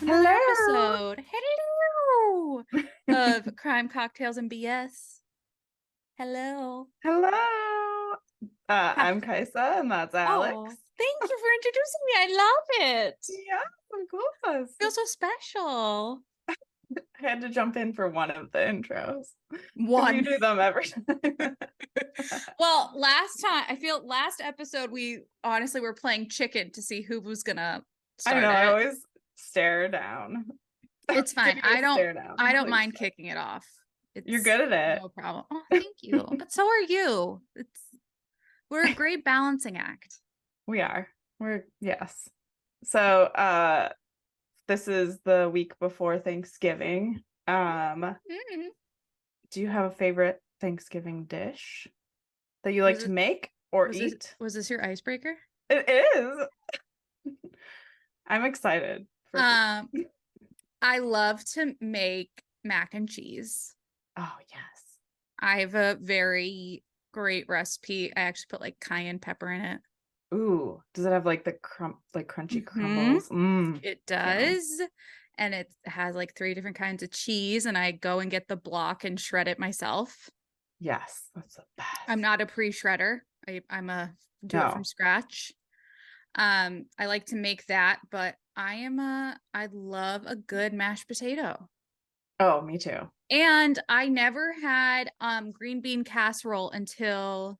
Another Hello. episode. Hello of Crime Cocktails and BS. Hello. Hello. Ha- I'm Kaisa, and that's Oh, Alex. thank you for introducing me. I love it. Yeah, of course. Feels so special. I had to jump in for one of the intros because you One. do them every time. Well, last episode we honestly were playing chicken to see who was gonna I start know. I it. always stare down. It's Give fine. you a stare down. I don't Please. mind kicking it off. You're It's good at it. no problem. Oh, thank you. But so are you. We're a great balancing act. We are. Yes. So, this is the week before Thanksgiving. Mm-hmm. Do you have a favorite Thanksgiving dish that you Was like to it make or was this eat? was this your icebreaker? It is. I'm excited for Um, I love to make mac and cheese. Oh, yes. I have a very great recipe. I actually put like cayenne pepper in it. Ooh, does it have like the crunchy Hmm. crumbles? Mmm. It Yum. does. And it has like three different kinds of cheese, and I go and get the block and shred it myself. Yes, that's the I'm best. not a pre-shredder. I'm a do it from No. scratch. I like to make that, but I love a good mashed potato. Oh, me too. And I never had green bean casserole until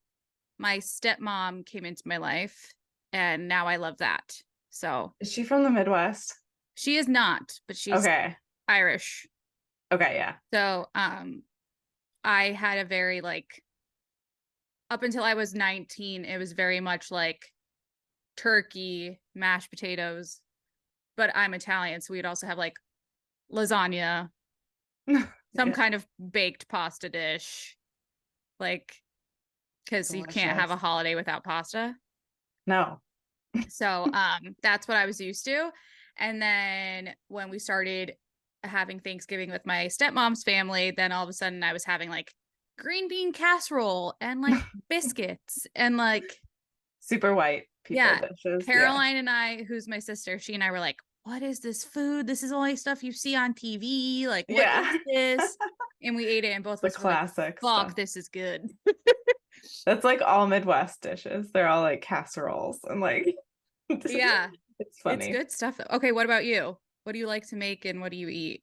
my stepmom came into my life, and now I love that. So Is she from the Midwest? she is not, but she's Okay. Irish. Okay, yeah. So I had a very like up until I was 19, it was very much like turkey, mashed potatoes, but I'm Italian, so we'd also have like lasagna, some Yeah. kind of baked pasta dish, like because you can't have a Delicious. holiday without pasta. No. So that's what I was used to. And then when we started having Thanksgiving with my stepmom's family, then all of a sudden I was having like green bean casserole and like biscuits and like Super white people yeah, dishes. Yeah. Caroline and I, who's my sister, she and I were like, what is this food? This is only stuff you see on TV. Like, what Yeah. is this? And we ate it, and both of The us were like, classic fuck, stuff. this is good. That's like all Midwest dishes. They're all like casseroles and like Yeah, it's it's funny. good stuff though. Okay, what about you? What do you like to make and what do you eat?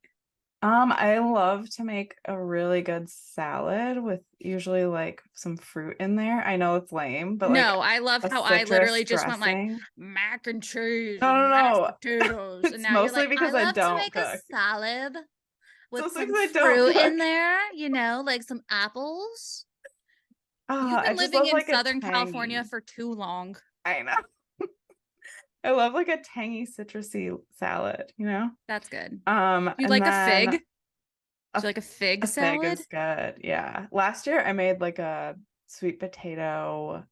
I love to make a really good salad with usually like some fruit in there. I know it's lame, but like No, I love a how I citrus literally just went like dressing. mac and cheese No, and no, mashed no. potatoes. And It's now you're mostly like, I because I love to don't make a cook. salad So with it's because some I don't fruit in cook. there, like some apples. You've I been just living love in like a Southern California tangy. for too long. I know. I love like a tangy citrusy salad, you know? That's good. Do you And like a fig? then Do you like a fig a fig salad? is good. Yeah. Last year I made like a sweet potato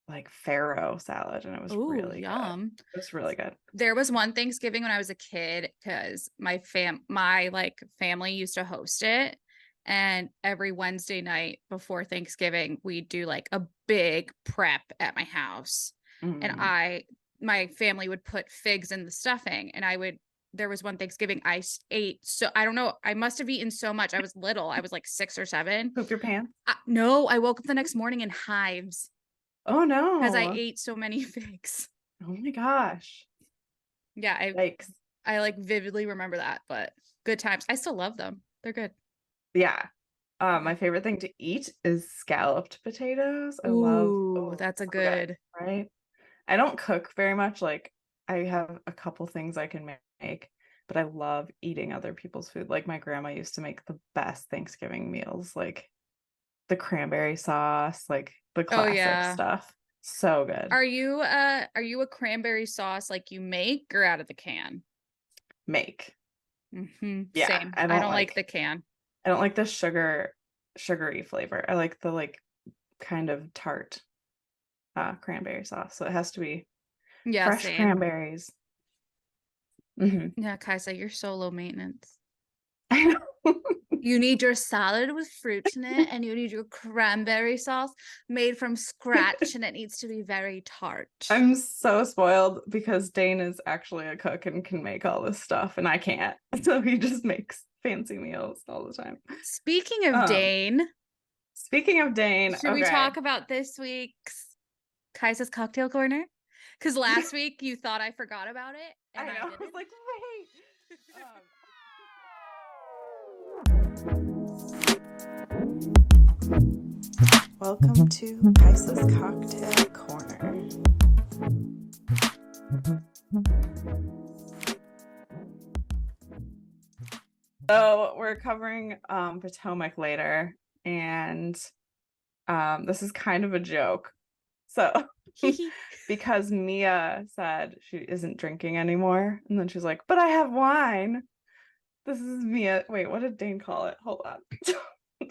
like farro salad and it was Oh, really good. yum. It was really good. There was one Thanksgiving when I was a kid because my like family used to host it. And every Wednesday night before Thanksgiving, we'd do like a big prep at my house. And Mm. my family would put figs in the stuffing. And there was one Thanksgiving I ate. So I don't know. I must have eaten so much. I was little. I was like 6 or 7. Poop your pants? No, I woke up the next morning in hives Oh because I no. ate so many figs. Oh my gosh. Yeah, Yikes. I like vividly remember that, but good times. I still love them. They're good. Yeah. My favorite thing to eat is scalloped potatoes. I love, Ooh, oh, that's a so good, good. right? I don't cook very much. Like, I have a couple things I can make, but I love eating other people's food. Like, my grandma used to make the best Thanksgiving meals, like the cranberry sauce, like the Oh classic yeah. stuff. So good. Are you a cranberry sauce like you make or out of the can? Make. Yeah, Same. I don't like the can. I don't like the sugary flavor. I like the like kind of tart cranberry sauce. So it has to be Yeah, fresh same. cranberries. Hmm. Yeah, Kaisa, you're so low maintenance. I know. You need your salad with fruit in it, and you need your cranberry sauce made from scratch, and it needs to be very tart. I'm so spoiled because Dane is actually a cook and can make all this stuff, and I can't. So he just makes fancy meals all the time. Speaking of Dane, should we talk about this week's Kaisa's Cocktail Corner? Because last week you thought I forgot about it, and I know. didn't. I was like, wait. Welcome to Kaisa's Cocktail Corner. So we're covering Potomac later, and this is kind of a joke. So because Mia said she isn't drinking anymore, and then she's like, but I have wine. This is Mia. Wait, what did Dane call it? Hold on.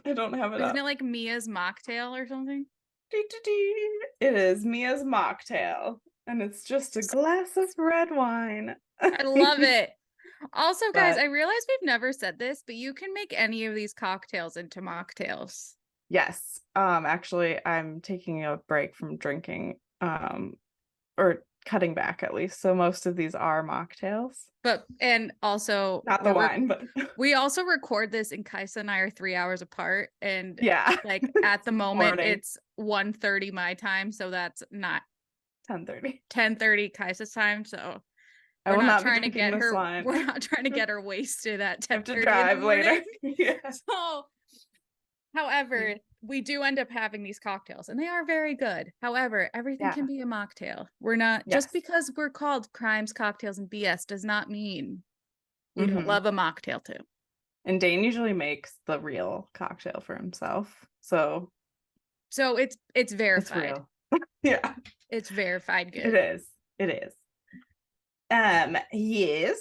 I don't have it up. Isn't it like Mia's mocktail or something? It is Mia's mocktail, and it's just a glass of red wine. I love it. Also, guys, I realize we've never said this, but you can make any of these cocktails into mocktails. Yes. Actually, I'm taking a break from drinking, or cutting back at least. So most of these are mocktails. And also not the wine, but we also record this, and Kaisa and I are 3 hours apart. And yeah, like at the moment it's 1:30 my time, so that's not 10:30 Kaisa's time. So we're not trying to get her. We're not trying to get her wasted at 10:30 to drive later. Yeah. So, however, we do end up having these cocktails, and they are very good. However, everything can be a mocktail. We're not just because we're called Crimes, Cocktails, and BS does not mean we don't love a mocktail too. And Dane usually makes the real cocktail for himself, so it's verified. It's real. Yeah, it's verified good. It is. Yes.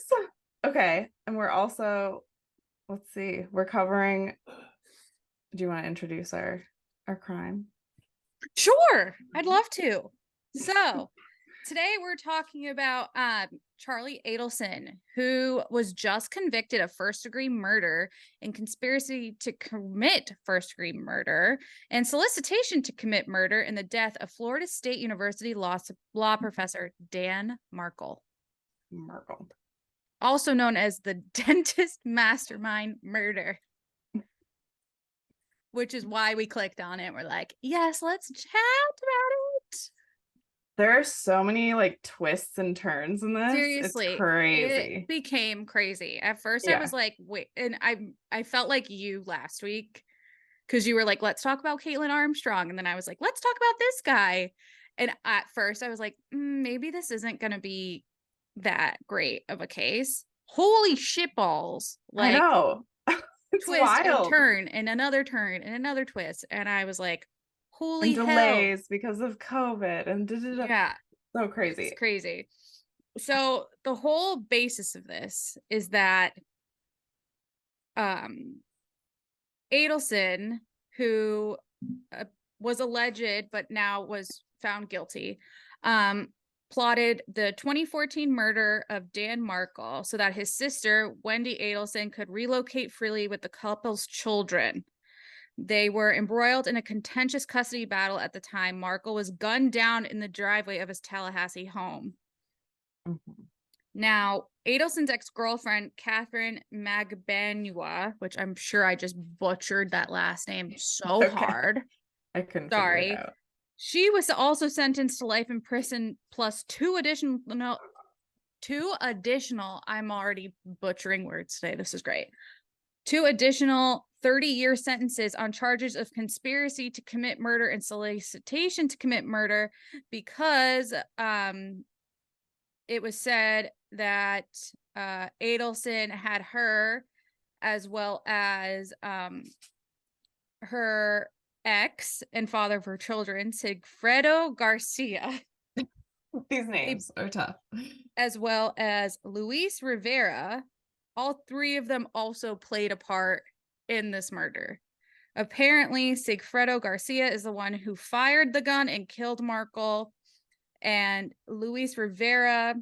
Okay, and we're also, let's see, we're covering. Do you want to introduce our crime? Sure, I'd love to. So today we're talking about Charlie Adelson, who was just convicted of first-degree murder and conspiracy to commit first-degree murder and solicitation to commit murder in the death of Florida State University law professor Dan Markle. Also known as the dentist mastermind murder. Which is why we clicked on it. We're like, yes, let's chat about it. There are so many like twists and turns in this. Seriously, it's crazy. It became crazy. At first, I was like, wait, and I felt like you last week because you were like, let's talk about Caitlin Armstrong, and then I was like, let's talk about this guy. And at first, I was like, maybe this isn't gonna be that great of a case. Holy shitballs! Like, I know. Twist wild. And turn and another turn and another twist, and I was like, holy and delays hell. Because of COVID and yeah, so crazy. It's crazy. So the whole basis of this is that Adelson, who was alleged but now was found guilty, plotted the 2014 murder of Dan Markle so that his sister, Wendy Adelson, could relocate freely with the couple's children. They were embroiled in a contentious custody battle at the time. Markle was gunned down in the driveway of his Tallahassee home. Now, Adelson's ex-girlfriend, Catherine Magbanua, which I'm sure I just butchered that last name so hard. I couldn't figure it out. She was also sentenced to life in prison plus two additional, I'm already butchering words today. This is great. 2 additional 30-year sentences on charges of conspiracy to commit murder and solicitation to commit murder because it was said that Adelson had her as well as her ex and father of her children, Sigfredo Garcia. These names are tough. As well as Luis Rivera. All 3 of them also played a part in this murder. Apparently, Sigfredo Garcia is the one who fired the gun and killed Markle. And Luis Rivera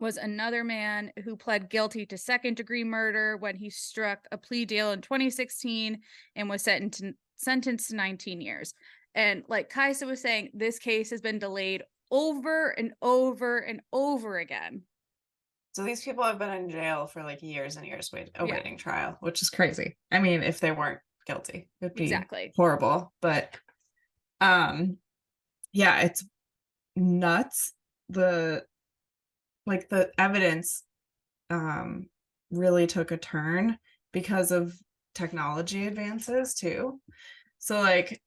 was another man who pled guilty to second-degree murder when he struck a plea deal in 2016 and was sentenced to 19 years. And like Kaisa was saying, this case has been delayed over and over and over again. So these people have been in jail for like years and years awaiting Yeah. trial, which is crazy. I mean, if they weren't guilty, it would be Exactly. horrible. But yeah, it's nuts. The evidence really took a turn because of technology advances too. So like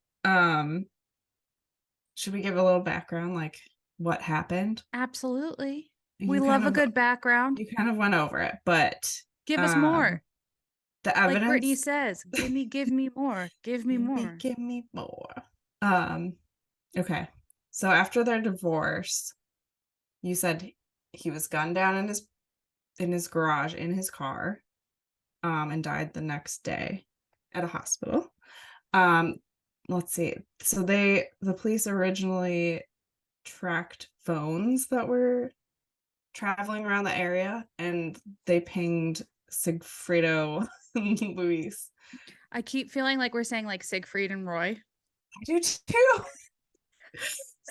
should we give a little background, like what happened? Absolutely. We You kind love a of good background. you kind of went over it, but Give us um more. the Like Brittany evidence, says, give me more. Give me more. give me more. Um okay. So after their divorce, you said he was gunned down in his garage in his car, and died the next day at a hospital. Um, let's see. So the police originally tracked phones that were traveling around the area, and they pinged Sigfredo Luis. I keep feeling like we're saying like Siegfried and Roy. I do too.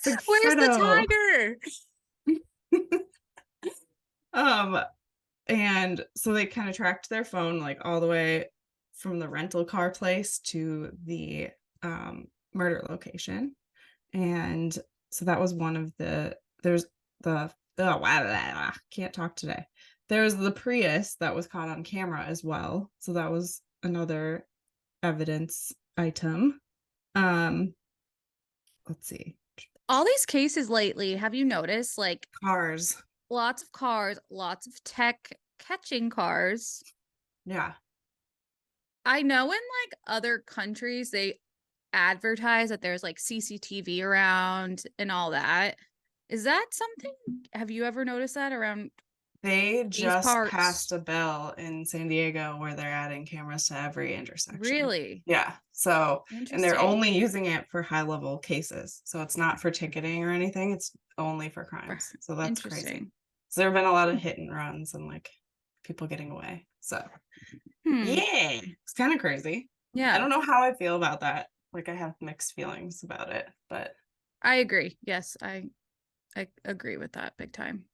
Where's the Sigfredo. tiger? um, and so they kind of tracked their phone like all the way from the rental car place to the murder location. And so that was one of there's the oh wow, can't talk today. There's the Prius that was caught on camera as well. So that was another evidence item. Um let's see. All these cases lately, have you noticed like Cars. lots of cars, lots of tech catching cars? Yeah. I know in like other countries they advertise that there's like CCTV around and all that. Is that something? Have you ever noticed that around They these just parts? passed a bill in San Diego where they're adding cameras to every intersection. Really Yeah. So, and they're interesting. only using it for high level cases. So it's not for ticketing or anything. It's only for crimes. So that's crazy. Interesting. So there have been a lot of hit and runs and like people getting away. So Hmm. yeah, it's kind of crazy. I Yeah, don't know how I feel about that. Like I have mixed feelings about it, but I agree. Yes, I agree with that big time.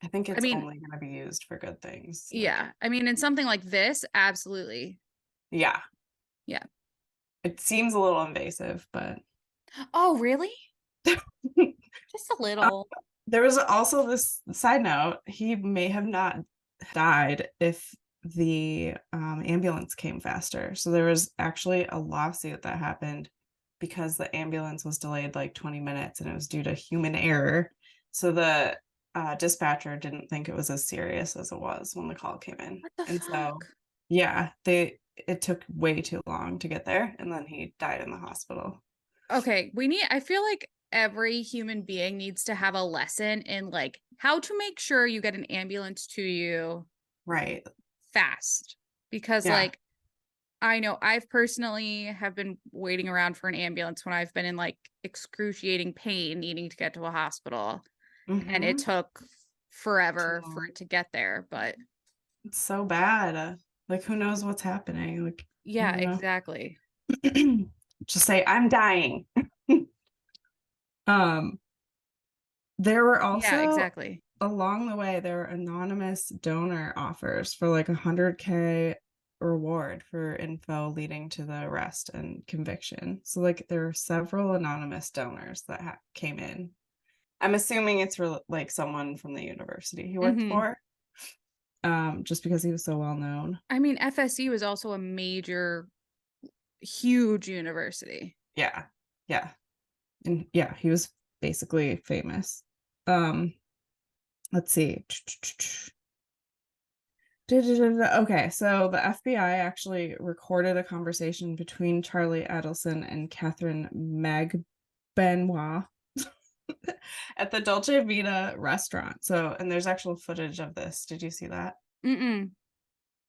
I think I it's mean, only going to be used for good things. Like, yeah. I mean, in something like this, absolutely. yeah, Yeah. it seems a little invasive, but Oh, really? Just a little. there was also this side note. He may have not died if the ambulance came faster. So there was actually a lawsuit that happened because the ambulance was delayed like 20 minutes and it was due to human error. So the dispatcher didn't think it was as serious as it was when the call came in. What the And so, fuck? yeah, it took way too long to get there. And then he died in the hospital. Okay, I feel like every human being needs to have a lesson in like how to make sure you get an ambulance to you Right. fast. Because Yeah. like I know I've personally have been waiting around for an ambulance when I've been in like excruciating pain needing to get to a hospital and it Mm-hmm. took Too forever for long. it to get there, but It's so bad. Like, who knows what's happening? Like, I yeah, don't know. exactly. Just say, I'm dying. um, there were Yeah, also exactly. along the way, there were anonymous donor offers for like 100K reward for info leading to the arrest and conviction. So, like, there were several anonymous donors that came in. I'm assuming it's like someone from the university he worked Hmm. for, just because he was so well known. I mean, FSU was also a major, huge university. Yeah, yeah, and yeah, he was basically famous. Um, let's see. Okay, so the FBI actually recorded a conversation between Charlie Adelson and Catherine Benoit at the Dolce Vita restaurant. So, and there's actual footage of this. Did you see that? Mm-mm.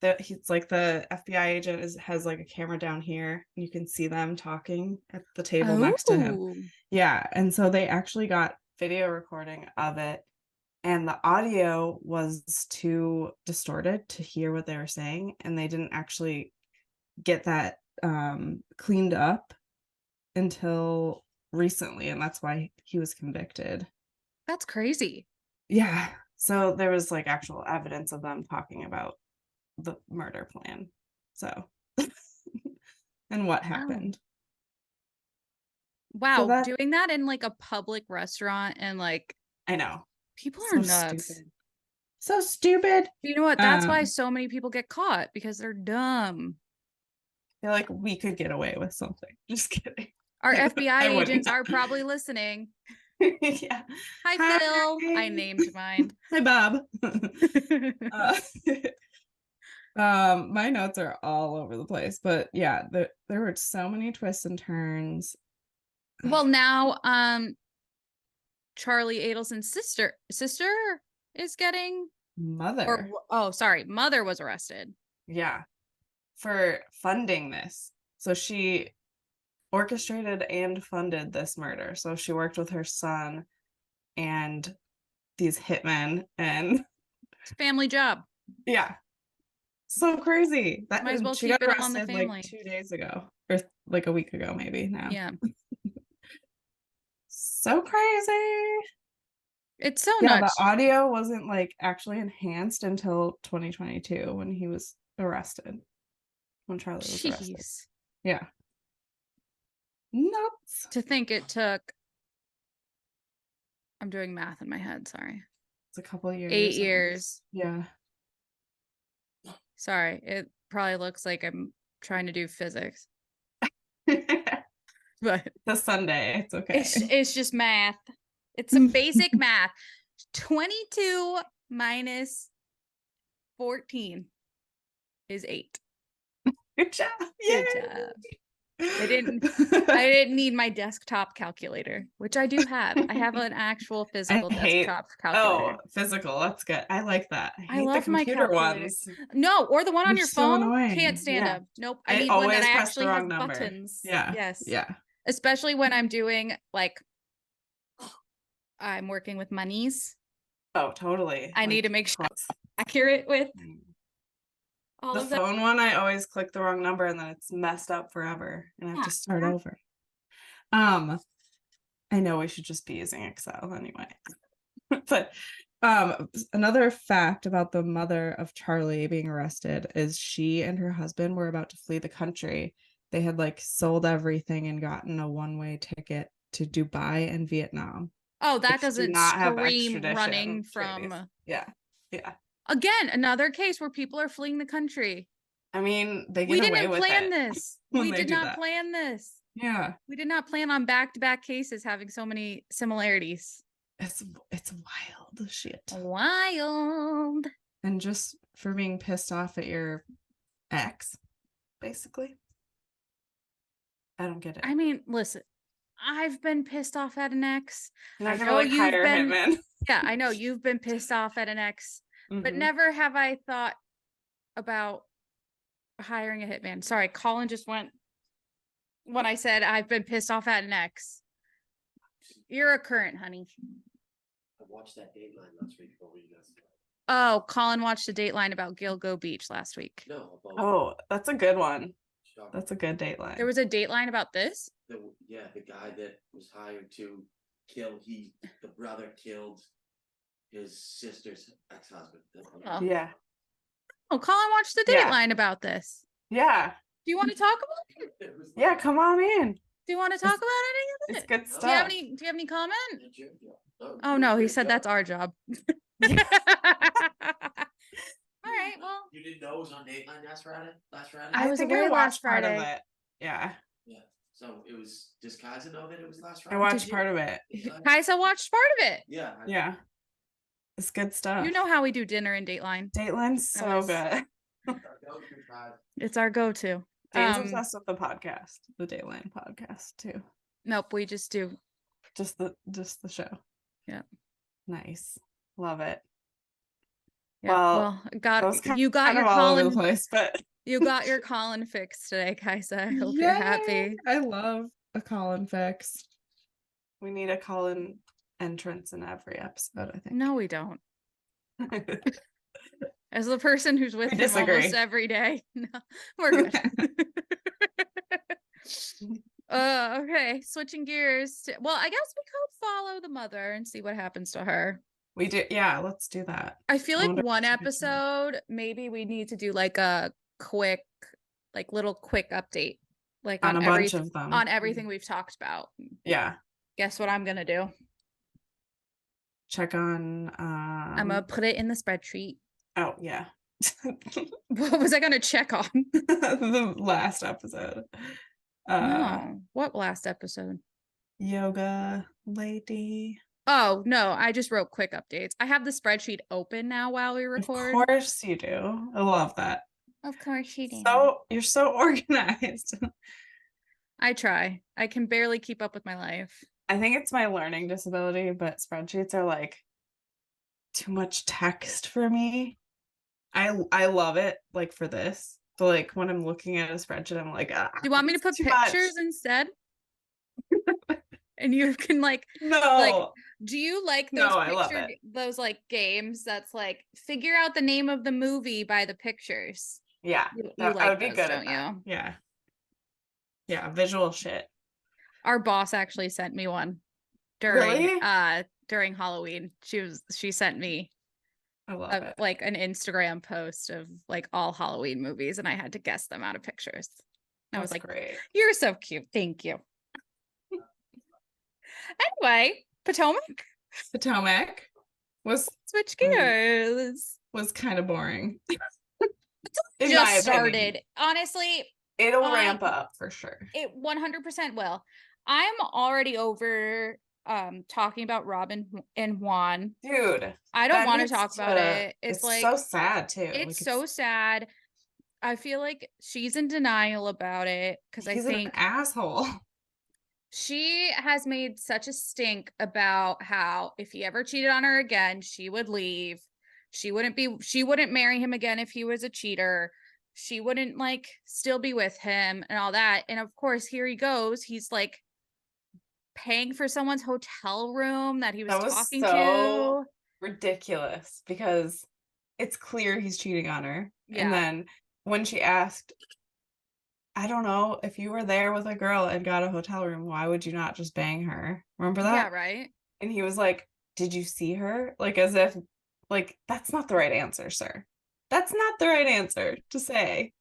That he's like the FBI agent has like a camera down here. And you can see them talking at the table next to him. Oh, Yeah, and so they actually got video recording of it, and the audio was too distorted to hear what they were saying, and they didn't actually get that cleaned up until recently, and that's why he was convicted. That's crazy. Yeah. So there was like actual evidence of them talking about the murder plan. So and what happened. Wow, So that, doing that in like a public restaurant and like I know. people So are nuts. stupid. So stupid. You know what? That's why so many people get caught, because they're dumb. I feel like we could get away with something. Just kidding. Our FBI wouldn't. agents are probably listening. Yeah. Hi, Phil. I named mine. Hi, Bob. My notes are all over the place, but yeah, there were so many twists and turns. Well, now Charlie Adelson's sister is getting Mother. mother was arrested. Yeah. For funding this. So she orchestrated and funded this murder. So she worked with her son and these hitmen, and it's a family job. Yeah. So crazy. That might as well she keep got it on the arrested family. like 2 days ago, or like a week ago, maybe now. Yeah. So crazy. It's so yeah, nuts. The audio wasn't like actually enhanced until 2022 when he was arrested. When Charlie was arrested. Yeah. Nuts. To think it took, I'm doing math in my head, sorry. It's a couple of years. 8 years. Yeah. Sorry, it probably looks like I'm trying to do physics. But the Sunday, it's okay. It's just math. It's some basic math. 22 minus 14 is 8. Good job. Good job. I didn't need my desktop calculator, which I do have. I have an actual physical desktop calculator. Oh, physical. That's good. I like that. I hate love the computer ones. No, or the one on your phone. Annoying. Can't stand them. Nope. I need always one that press actually the has wrong number. buttons. Yeah. Yes. Yeah. Especially when I'm doing like I'm working with monies. Oh, totally. I need to make sure I'm accurate with all the of that. phone one. I always click the wrong number and then it's messed up forever and I have to start over. I know we should just be using Excel anyway. But another fact about the mother of Charlie being arrested is she and her husband were about to flee the country. They had like sold everything and gotten a one-way ticket to Dubai and Vietnam. Oh, that doesn't scream running from. Yeah. Yeah. Again, another case where people are fleeing the country. I mean, they get away with it. We didn't plan this. We did not plan this. Yeah. We did not plan on back-to-back cases having so many similarities. It's wild shit. Wild. And just for being pissed off at your ex, basically. I don't get it. I mean, listen, I've been pissed off at an ex. I know you've been. Hitman. Yeah, I know you've been pissed off at an ex, but never have I thought about hiring a hitman. Sorry, Colin just went when I said I've been pissed off at an ex. You're a current, honey. I watched that Dateline last week before you guys. Oh, Colin watched a Dateline about Gilgo Beach last week. No. Oh, that's a good one. That's a good Dateline. There was a Dateline about this? The guy that was hired to kill, the brother killed his sister's ex-husband. Oh. Yeah. Oh, Colin watched the Dateline about this. Yeah. Do you want to talk about it? Yeah, come on in. Do you want to talk about any of it? It's good stuff. Do you have any comment? Oh no, he said that's our job. All right, well. You didn't know it was on Dateline last Friday? I was away last Friday. Yeah. Yeah. So it was. Does Kaisa know that it was last Friday? I watched part of it. Kaisa watched part of it. Yeah. Yeah. It's good stuff. You know how we do dinner in Dateline. Dateline's so good. It's our go-to. Dane's obsessed with the podcast, the Dateline podcast too. Nope, we just do. Just the show. Yeah. Nice. Love it. Yeah, well you got your all Colin over the place, but you got your Colin fix today, Kaisa. I hope you're happy. I love a Colin fix. We need a Colin entrance in every episode, I think. No, we don't. As the person who's with We him almost disagree. every day, no, we're good. Okay, switching gears to, well, I guess we could follow the mother and see what happens to her. We do, yeah, let's do that. I feel I like wonder one if it's gonna episode, maybe we need to do like a quick, like little quick update, like on a bunch of them. on everything we've talked about. Yeah. Guess what I'm gonna do? Check on I'm gonna put it in the spreadsheet. oh yeah. What was I gonna check on? The last episode. No, what last episode? Yoga lady. Oh no, I just wrote quick updates. I have the spreadsheet open now while we record. Of course you do. I love that. Of course you do. So you're so organized. I try. I can barely keep up with my life. I think it's my learning disability, but spreadsheets are like too much text for me. I love it like for this, but like when I'm looking at a spreadsheet, I'm like, Do you want me to put too pictures much. instead? And you can like, No. do you like those No, I love it. those like games that's like figure out the name of the movie by the pictures? Yeah, You I like would be those, good don't at that. you? Yeah. Yeah, visual shit. Our boss actually sent me one during Really? during Halloween. She sent me I love it. like an Instagram post of like all Halloween movies, and I had to guess them out of pictures. I was That's like, great. "You're so cute, thank you." Anyway, Potomac. was Switch gears. was kind of boring. In my Just opinion. started. Honestly, It'll ramp up for sure. it 100% will. I'm already over talking about Robin and Juan. Dude, I don't that want to needs talk about it. It's like so sad too. it's Like, so sad. I feel like she's in denial about it because I he's think an asshole. she has made such a stink about how if he ever cheated on her again, she would leave. She wouldn't marry him again if he was a cheater. She wouldn't like still be with him and all that. And of course, here he goes. He's like paying for someone's hotel room that he was talking so to. ridiculous because it's clear he's cheating on her. Yeah. And then when she asked, I don't know, if you were there with a girl and got a hotel room, why would you not just bang her? Remember that? Yeah, right. And he was like, did you see her? Like, as if, like, that's not the right answer, sir. That's not the right answer to say.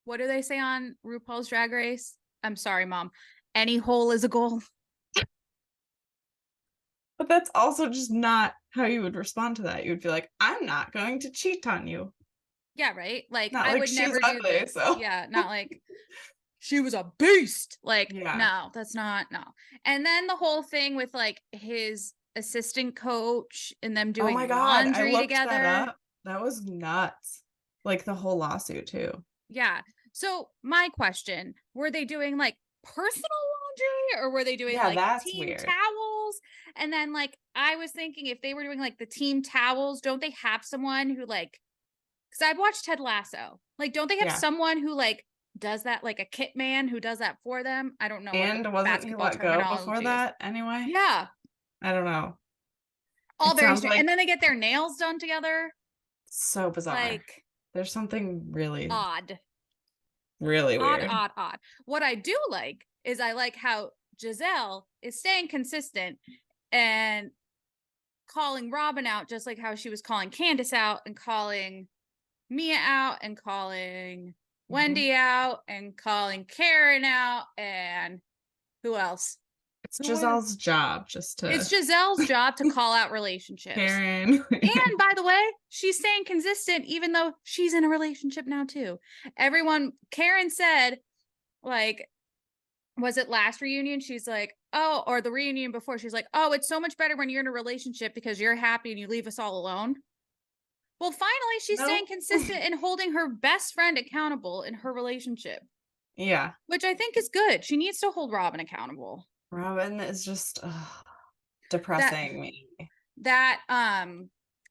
What do they say on RuPaul's Drag Race? I'm sorry, Mom. Any hole is a goal. But that's also just not how you would respond to that. You would be like, I'm not going to cheat on you. Yeah, right. Like Not I like would she's never ugly, do this. so. Yeah, not like she was a beast. Like, Yeah. no, that's not no. And then the whole thing with like his assistant coach and them doing oh my God, laundry I looked together. That up. That was nuts. Like the whole lawsuit too. Yeah. So my question, were they doing like personal laundry or were they doing like that's team weird. towels? And then like I was thinking if they were doing like the team towels, don't they have someone who like, because I've watched Ted Lasso, like don't they have someone who like does that, like a kit man who does that for them? I don't know. And wasn't he let go before that anyway? Yeah. I don't know. All very strange. Like, and then they get their nails done together. So bizarre. Like there's something really odd. Really weird. Odd. What I do like is I like how Giselle is staying consistent and calling Robin out just like how she was calling Candace out and calling Mia out and calling Wendy out and calling Karen out and who else? It's Giselle's job just to. It's Giselle's job to call out relationships. Karen. And by the way, she's staying consistent even though she's in a relationship now too. Karen said, like, was it last reunion? She's like, oh, or the reunion before, she's like, oh, it's so much better when you're in a relationship because you're happy and you leave us all alone. Well, finally, she's staying consistent and holding her best friend accountable in her relationship. Yeah. Which I think is good. She needs to hold Robin accountable. Robin is just depressing me.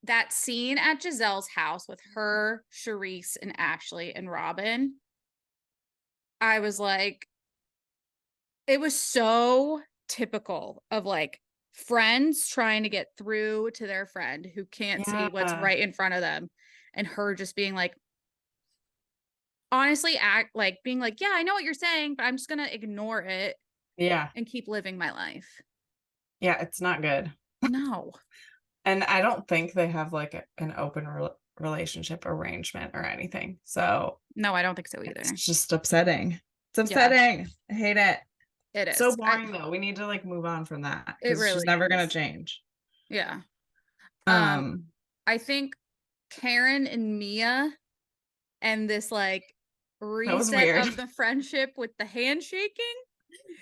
That scene at Giselle's house with her, Charisse, and Ashley and Robin, I was like, it was so typical of like friends trying to get through to their friend who can't see what's Yeah. right in front of them, and her just being like, honestly, act like being like, yeah, I know what you're saying, but I'm just gonna ignore it Yeah. and keep living my life. Yeah, it's not good. No. And I don't think they have like an open relationship arrangement or anything. So No, I don't think so either. it's just upsetting. It's Yeah. upsetting. I hate it. It is. So boring though. We need to like move on from that It because really she's never gonna is. change. Yeah. Um, I think Karen and Mia and this like that was reset weird. of the friendship with the handshaking.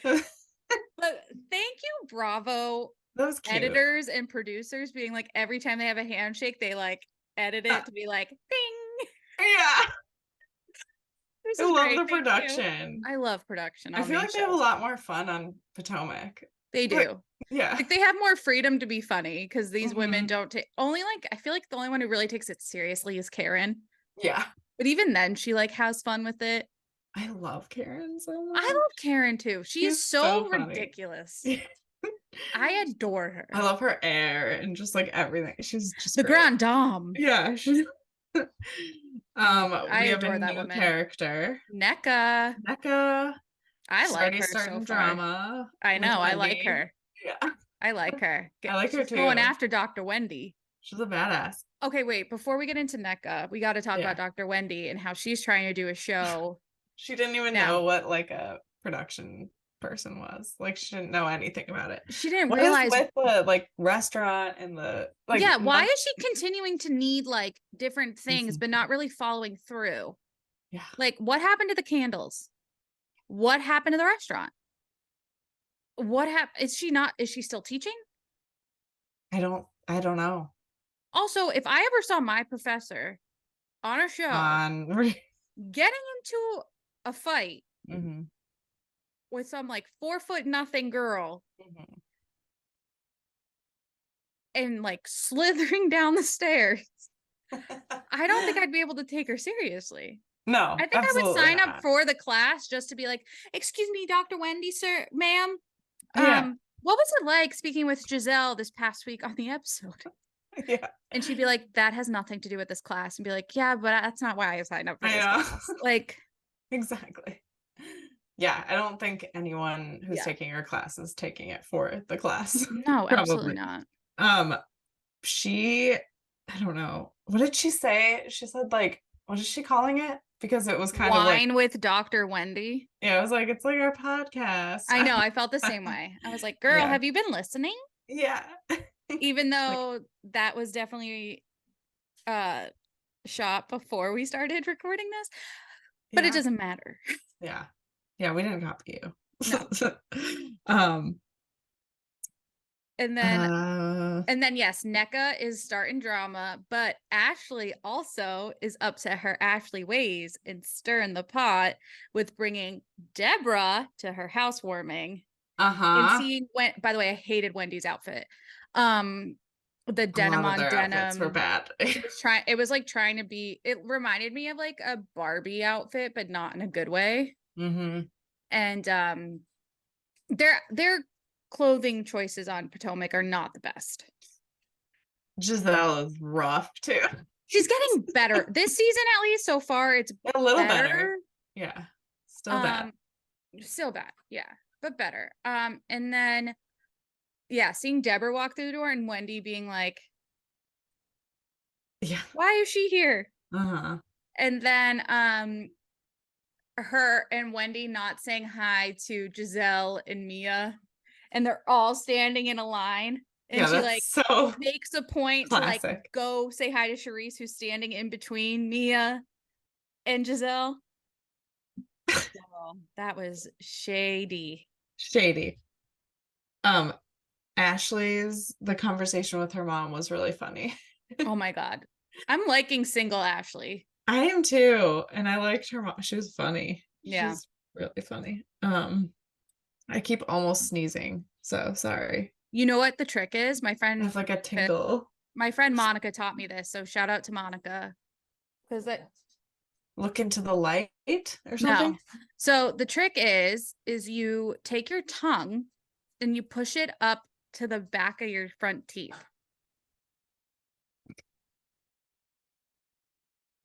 But thank you, Bravo That was cute. editors and producers being like, every time they have a handshake, they like edit it to be like ding. Yeah. This I is love great. the Thank you. production. I love production. I On feel these like they have a shows. lot more fun on Potomac. They Like, do. yeah. Like they have more freedom to be funny because these women Mhm. don't take only like I feel like the only one who really takes it seriously is Karen. Yeah. But even then she like has fun with it. I love Karen so much. I love Karen too. She's She's so so funny. ridiculous. I adore her. I love her air and just like everything. She's just The great. Grand Dame. Yeah, she's I we have adore a that new woman. character. NECA. Becca. I She's like already her starting so far. drama. I with know. I like Wendy. her. Yeah. I like her. I like her She's going too. after Dr. Wendy. She's a badass. Okay, wait. Before we get into NECA, we got to talk Yeah. about Dr. Wendy and how she's trying to do a show. She didn't even Now. know what like a production person was. Like she didn't know anything about it. She didn't What realize. is with the like restaurant and the like? Yeah, why is she continuing to need like different things Mhm. but not really following through? Yeah. Like, what happened to the candles? What happened to the restaurant? What happened? Is she still teaching? I don't know. Also, if I ever saw my professor on a show getting into a fight hmm with some like 4'0" girl and like slithering down the stairs, I don't think I'd be able to take her seriously. No, I think I would sign not. up for the class just to be like, excuse me, Dr. Wendy, sir, ma'am. Yeah. What was it like speaking with Giselle this past week on the episode? Yeah. And she'd be like, that has nothing to do with this class. And be like, yeah, but that's not why I signed up for this class. Like, exactly. Yeah, I don't think anyone who's taking her class is taking it for the class. No, absolutely not. She, I don't know. What did she say? She said like, what is she calling it? Because it was kind of like Wine with Dr. Wendy. Yeah, I was like, it's like our podcast. I know, I felt the same way. I was like, girl, have you been listening? Yeah. Even though that was definitely shot before we started recording this. But it doesn't matter. Yeah. Yeah, we didn't copy you. No. And then yes, NECA is starting drama, but Ashley also is upset her Ashley ways and stirring the pot with bringing Deborah to her housewarming. And seeing by the way, I hated Wendy's outfit. The denim on denim were bad. It was like trying to be, it reminded me of like a Barbie outfit, but not in a good way. And their clothing choices on Potomac are not the best. Giselle is rough too. She's getting better this season, at least so far. It's a little better. Yeah, still bad. Still bad. Yeah, but better. And then seeing Deborah walk through the door and Wendy being like, "Yeah, why is she here?" And then her and Wendy not saying hi to Giselle and Mia, and they're all standing in a line. And she like makes a point classic. To like go say hi to Charisse, who's standing in between Mia and Giselle. That was shady. The conversation with her mom was really funny. Oh my God. I'm liking single Ashley. I am too. And I liked her mom. She was funny. Yeah. She's really funny. I keep almost sneezing. So sorry. You know what the trick is? My friend, I have like a tingle. My friend Monica taught me this. So shout out to Monica. Because look into the light or something. No. So the trick is you take your tongue and you push it up to the back of your front teeth.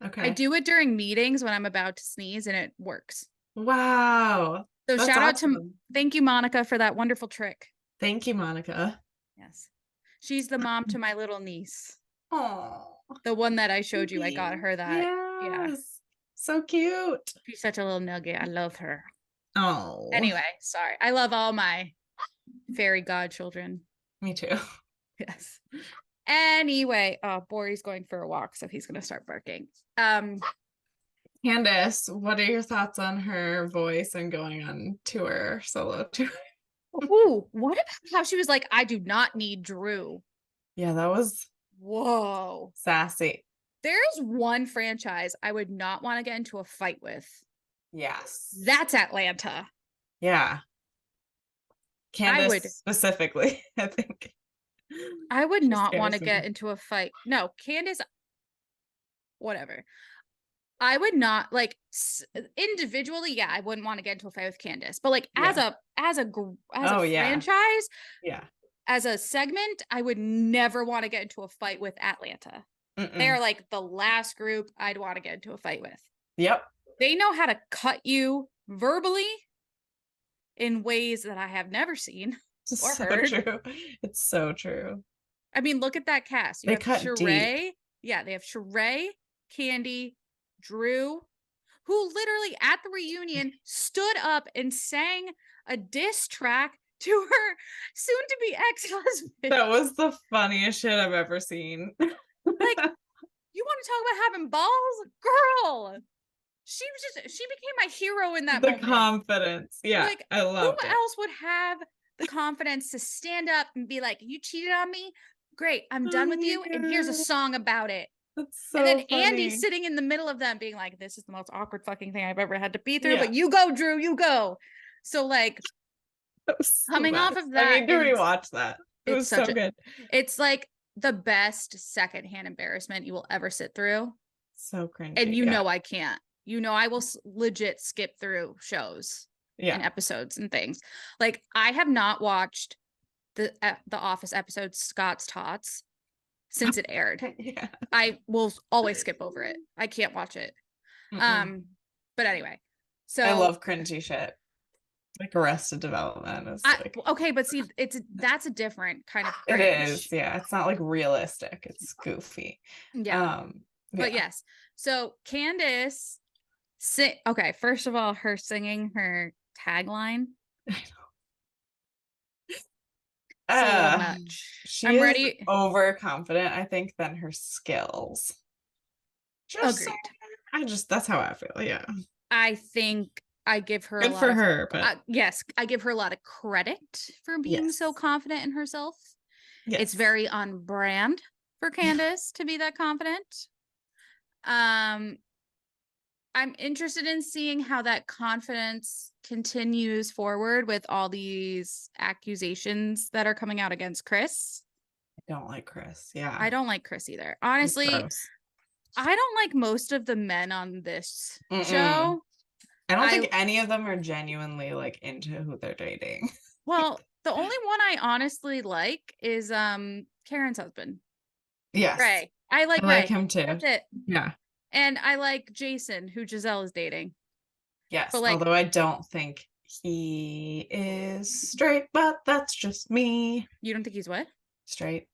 Okay. I do it during meetings when I'm about to sneeze and it works. Wow. So That's shout out to, awesome. thank you, Monica, for that wonderful trick. Thank you, Monica. Yes. She's the mom to my little niece. Oh, The one that I showed you. I got her that. Yeah. yes. So cute. She's such a little nugget. I love her. Oh. Anyway, sorry. I love all my fairy godchildren. Me too. Yes. Anyway, Bori's going for a walk, so he's gonna start barking. Candace, what are your thoughts on her voice and going on tour, solo tour? Ooh, what about how she was like, I do not need Drew. Yeah, that was Whoa. sassy. There's one franchise I would not want to get into a fight with. Yes. That's Atlanta. Yeah. Candace would. specifically, I think. I would She not want to scares me. get into a fight. No, Candace, whatever. I would not like individually. Yeah, I wouldn't want to get into a fight with Candace, but like as a Oh, yeah. franchise, Yeah. as a segment, I would never want to get into a fight with Atlanta. Mm-mm. They're like the last group I'd want to get into a fight with. Yep. They know how to cut you verbally in ways that I have never seen or So heard. true. It's so true. I mean, look at that cast. You They have cut Sheree. deep. Yeah, they have Sheree, Candy, Drew, who literally at the reunion stood up and sang a diss track to her soon-to-be ex-husband. That was the funniest shit I've ever seen. Like, you want to talk about having balls? Girl! She became my hero in that The moment. confidence. Yeah, Like, I love who it. else would have the confidence to stand up and be like, you cheated on me? Great, I'm done with you, and here's a song about it. That's so And then funny. Andy sitting in the middle of them being like, this is the most awkward fucking thing I've ever had to be through, Yeah. but you go, Drew, you go. So like That was so coming off bad. of that, I need to rewatch that. It was so good. It's like the best secondhand embarrassment you will ever sit through. So cringy. And you know I can't. You know I will legit skip through shows and episodes and things. Like I have not watched the Office episode Scott's Tots since it aired. Yeah. I will always skip over it. I can't watch it. But anyway, so I love cringy shit. Like Arrested Development is like okay, but see, that's a different kind of cringe. it is, yeah. It's not like realistic. It's goofy. Yeah. But yes. So Candace okay, first of all, her singing her tagline. So much. I'm ready. Overconfident, I think, than her skills. Agreed. That's how I feel. Yeah. I think I give her good a lot for her, but yes, I give her a lot of credit for being so confident in herself. Yes. It's very on brand for Candace to be that confident. I'm interested in seeing how that confidence continues forward with all these accusations that are coming out against Chris. I don't like Chris. Yeah. I don't like Chris either. Honestly, I don't like most of the men on this show. I don't think any of them are genuinely like into who they're dating. Well, the only one I honestly like is Karen's husband. Yes. Ray. I like Ray. Him too. That's it. Yeah. And I like Jason, who Giselle is dating. Yes. But like, although I don't think he is straight, but that's just me. You don't think he's what? Straight.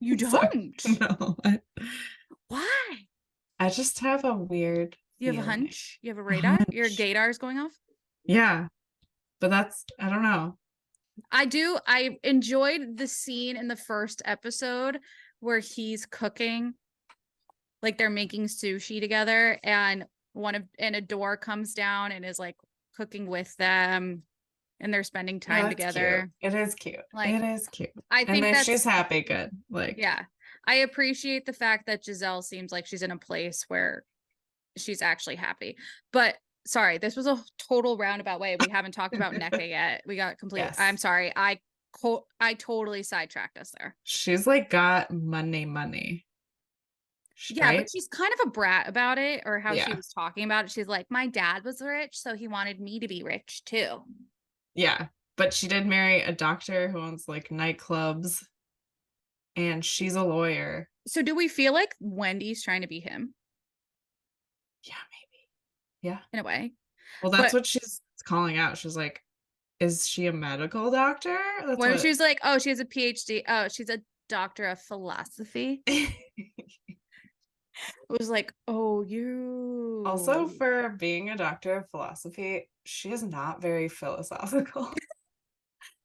You don't? No. Why? I just have a weird You have a hunch? You have a radar? Your gaydar is going off? Yeah. But I don't know. I enjoyed the scene in the first episode where he's cooking. Like they're making sushi together and a door comes down and is like cooking with them and they're spending time together. Cute. It is cute. Like, it is cute. I think and if she's happy, good. Like yeah. I appreciate the fact that Giselle seems like she's in a place where she's actually happy. But sorry, this was a total roundabout way. We haven't talked about NECA yet. We got complete. Yes. I'm sorry. I totally sidetracked us there. She's like got money. Yeah, right? But she's kind of a brat about it, or how she was talking about it. She's like, my dad was rich, so he wanted me to be rich too. Yeah, But she did marry a doctor who owns like nightclubs, and she's a lawyer. So do we feel like Wendy's trying to be him Yeah, maybe. Yeah. in a way? Well, that's But what she's calling out. She's like, is she a medical doctor? That's when what she was like, oh, she has a PhD. Oh, she's a doctor of philosophy. It was like, oh, you. Also, for being a doctor of philosophy, she is not very philosophical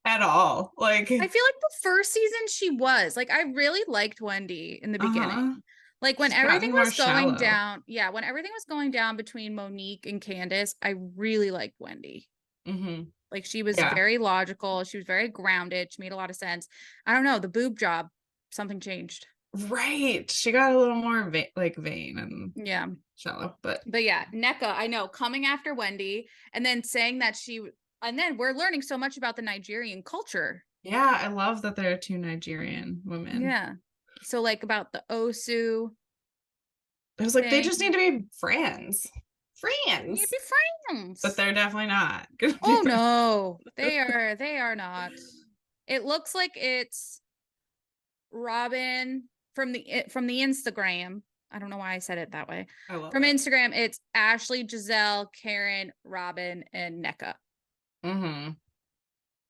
at all. Like, I feel like the first season she was like, I really liked Wendy in the beginning. Like when she's gotten everything more was going shallow. down, yeah, when everything was going down between Monique and Candace, I really liked Wendy. Like she was Yeah. very logical. She was very grounded. She made a lot of sense. I don't know, the boob job, something changed. Right. She got a little more vain and Yeah. shallow, but yeah, NECA, I know, coming after Wendy and then saying that and then we're learning so much about the Nigerian culture. yeah, I love that there are two Nigerian women. Yeah. So like about the Osu. I was like, they thing. just need to be friends. You Friends. be friends. But they're definitely not. Oh no, they are not. It looks like it's Robin from the Instagram. I don't know why I said it that way. I love From it. Instagram, it's Ashley, Giselle, Karen, Robin, and NECA. Mm-hmm.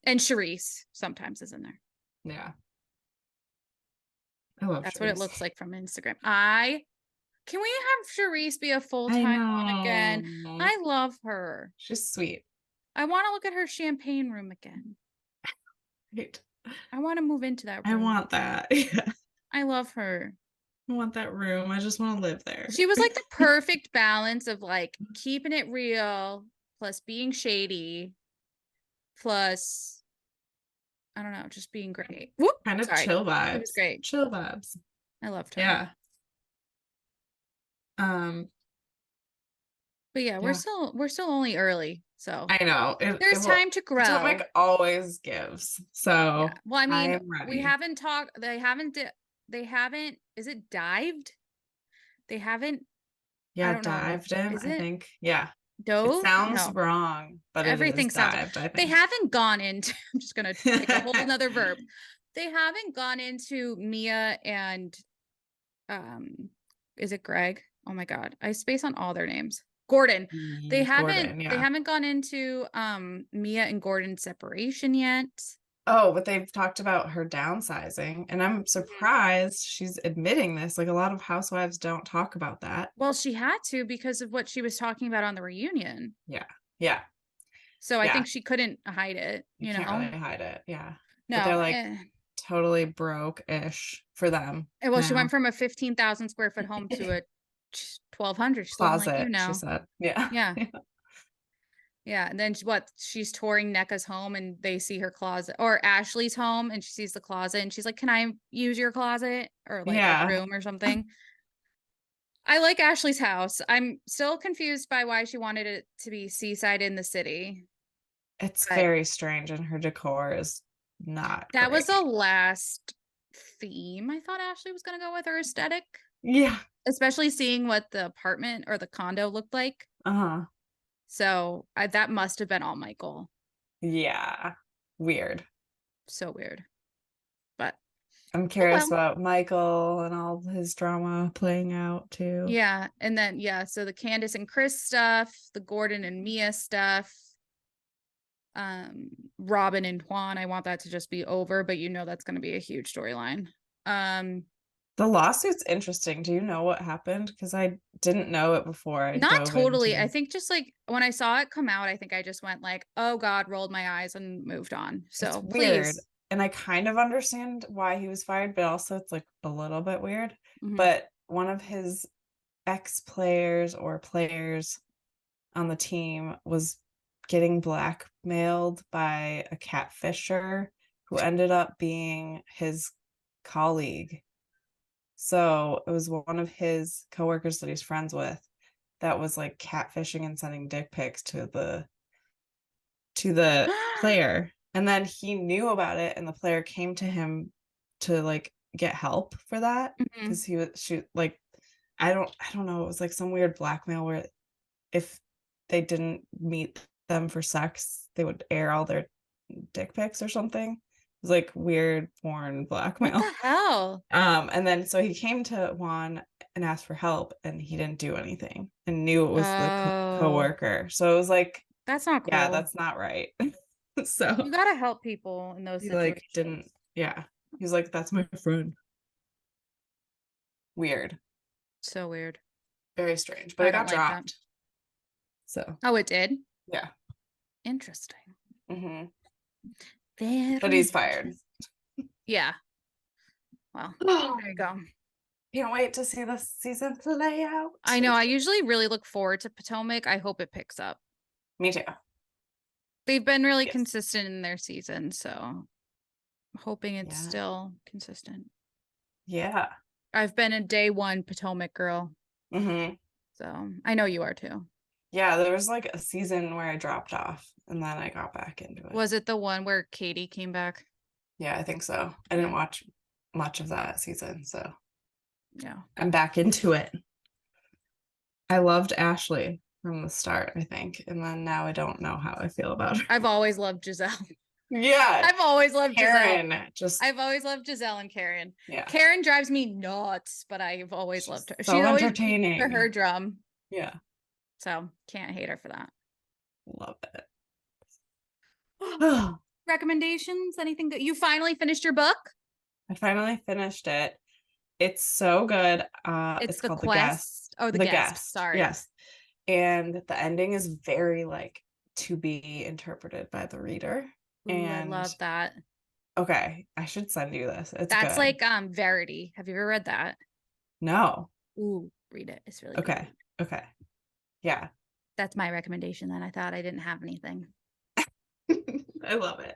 And Charisse sometimes is in there. Yeah. I love That's Charisse. what it looks like from Instagram. Can we have Charisse be a full-time one again? I love her. She's sweet. I want to look at her champagne room again. Right. I want to move into that room. I want that. Yeah. I love her. I want that room. I just want to live there. She was like the perfect balance of like keeping it real plus being shady plus I don't know, just being great. Whoop, kind of sorry. chill vibes. It was great. Chill vibes. I loved her. Yeah. But yeah, we're still only early, so I know there's time to grow. Potomac always gives. So yeah. Well, I mean, we haven't talked. They haven't. Is it dived? They haven't. Yeah, I don't dived know. in. Is I it? think. Yeah. Dove? It sounds wrong, but everything it is sounds. dived, I think. They haven't gone into. I'm just gonna take a whole another verb. They haven't gone into Mia and, is it Greg? Oh my God, I space on all their names. Gordon. They haven't. Yeah. They haven't gone into Mia and Gordon's separation yet. Oh, but they've talked about her downsizing, and I'm surprised she's admitting this. Like a lot of housewives don't talk about that. Well, she had to because of what she was talking about on the reunion. Yeah. Yeah. So I think she couldn't hide it. You know, can't really hide it. Yeah. No, but they're like totally broke-ish for them. Well, she went from a 15,000 square foot home to a 1,200 closet. Like, you know. She said, yeah. Yeah. And then she's touring NECA's home and they see her closet, or Ashley's home, and she sees the closet and she's like, can I use your closet or like a room or something? I like Ashley's house. I'm still confused by why she wanted it to be seaside in the city. It's very strange, and her decor is not That was the last theme I thought Ashley was going to go with, her aesthetic. Yeah. Especially seeing what the apartment or the condo looked like. So that must have been all Michael. Yeah. Weird. So weird. But I'm curious about Michael and all his drama playing out too. Yeah. And then, so the Candace and Chris stuff, the Gordon and Mia stuff, Robin and Juan, I want that to just be over, but that's going to be a huge storyline. The lawsuit's interesting. Do you know what happened? Because I didn't know it before. Not totally. I think just like when I saw it come out, I think I just went like, oh God, rolled my eyes and moved on. So it's weird. And I kind of understand why he was fired, but also it's like a little bit weird. But one of his ex-players or players on the team was getting blackmailed by a catfisher who ended up being his colleague. So it was one of his coworkers that he's friends with that was like catfishing and sending dick pics to the player. And then he knew about it, and the player came to him to like get help for that because I don't know, it was like some weird blackmail where if they didn't meet them for sex, they would air all their dick pics or something. It was like weird porn What blackmail. the hell? And then so he came to Juan and asked for help, and he didn't do anything and knew it was the Oh, coworker. So it was like, that's not cool. yeah, that's not right. So You gotta help people in those he situations. like didn't, yeah. He was like, that's my friend. Weird. So weird. Very strange. But I it got don't like that. dropped. So Oh, it did? yeah. Interesting. Mm-hmm. Very But he's fired. Yeah. Well, Oh, there you go. can't wait to see the season play out. I know. I usually really look forward to Potomac. I hope it picks up. Me too. They've been really Yes. consistent in their season, so I'm hoping it's Yeah. still consistent. Yeah. I've been a day one Potomac girl, Mm-hmm. so I know you are too. Yeah, there was like a season where I dropped off and then I got back into it. Was it the one where Katie came back? Yeah, I think so. I didn't watch much of that season, so Yeah. I'm back into it. I loved Ashley from the start, I think, and then now I don't know how I feel about her. I've always loved Giselle. Yeah, I've always loved Karen, Giselle. just I've always loved Giselle and Karen. yeah, Karen drives me nuts, but I've always loved her. so She's always entertaining. for her drum. Yeah, So can't hate her for that. love it. Recommendations? Anything good? You finally finished your book? I finally finished it. It's so good. It's the called Quest. The Guest. Oh, the Guest. Sorry. Yes. And the ending is very like to be interpreted by the reader. Ooh, And I love that. okay, I should send you this. It's That's good. like Verity. Have you ever read that? No. Ooh, read it. It's really Okay. good. Okay. Yeah. That's my recommendation then. I thought I didn't have anything. I love it.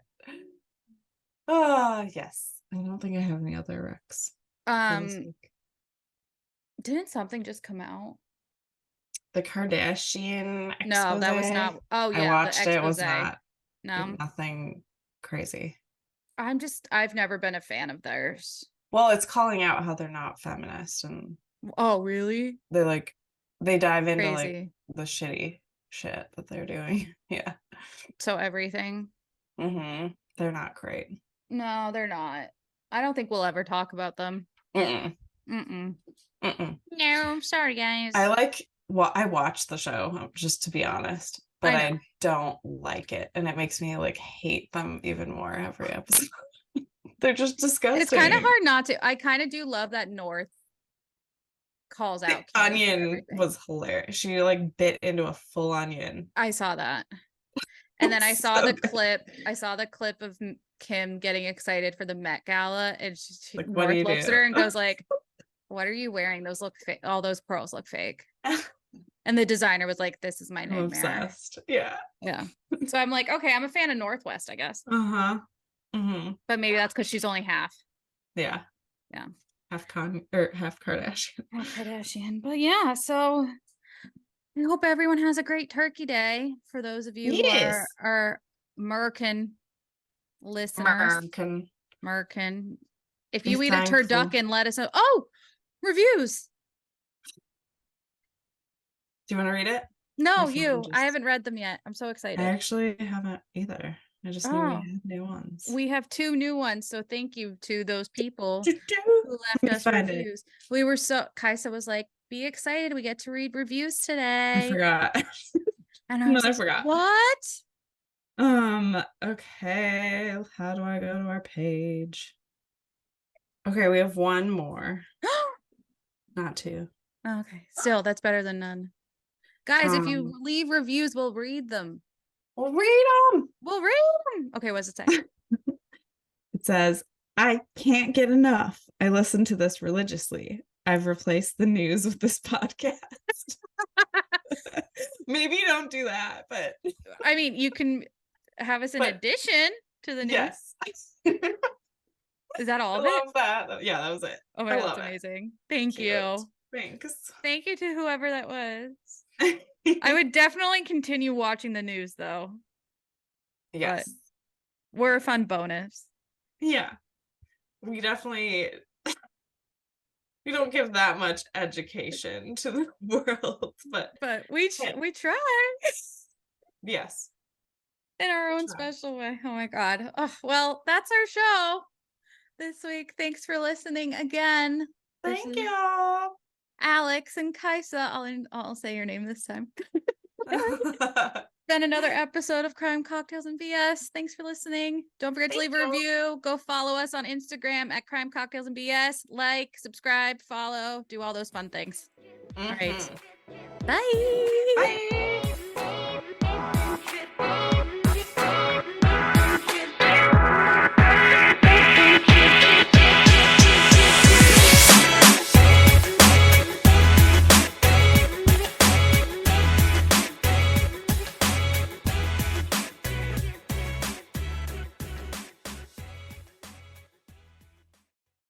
Oh, yes. I don't think I have any other recs for this week. Didn't something just come out? The Kardashian expose. No, that was not. Oh yeah, I watched the it. It was expose. not No, nothing crazy. I've never been a fan of theirs. Well, it's calling out how they're not feminist, and Oh, really? they dive into like Crazy. the shitty shit that they're doing. Yeah. So everything. Mm-hmm. They're not great. No, they're not. I don't think we'll ever talk about them. Mm-mm. Mm-mm. Mm-mm. No, sorry guys. I watch the show, just to be honest, but I don't like it, and it makes me like hate them even more every episode. They're just disgusting. It's kind of hard not to. I kind of do love that North calls out Kim for Onion everything. was hilarious. She like bit into a full onion. I saw that. And then I saw So the good. clip. I saw the clip of Kim getting excited for the Met Gala, and Like, what do North you looks do? at her and goes like, "What are you wearing? Those look fake. All those pearls look fake." And the designer was like, "This is my I'm nightmare." obsessed. Yeah. Yeah. So I'm like, okay, I'm a fan of Northwest, I guess. Uh-huh. Mm-hmm. But maybe that's because she's only half. Yeah. Yeah. Half Kardashian. Half Kardashian. But yeah, so I hope everyone has a great Turkey Day. For those of you who are American listeners. American. If you eat a turducken, let us know. Oh, reviews. Do you want to read it? No, you. I haven't read them yet. I'm so excited. I actually haven't either. I just knew we had new ones. We have 2 new ones. So thank you to those people who left us reviews. We were Kaisa was like, be excited. We get to read reviews today. I forgot. And I was like, forgot. What? Okay. How do I go to our page? Okay, we have one more. Not 2. Okay. Still, that's better than none. Guys, if you leave reviews, we'll read them. We'll read them. Okay, what's it say? It says, I can't get enough. I listen to this religiously. I've replaced the news with this podcast. Maybe don't do that, but I mean, you can have us in addition to the news. Yes. Is that all of I it? love that. Yeah, that was it. Oh my God, that's amazing. Thank you. Thanks. Thank you to whoever that was. I would definitely continue watching the news though. Yes. But we're a fun bonus. Yeah. We definitely we don't give that much education to the world, but we try. Yes. in our own special way. Oh my God. Oh, well, that's our show this week. Thanks for listening again. Thank you. Alex and Kaisa. I'll say your name this time. Been another episode of Crime Cocktails and BS. Thanks for listening. Don't forget to leave a review. Go follow us on Instagram at Crime Cocktails and BS. Like, subscribe, follow, do all those fun things. All right. Bye. Bye.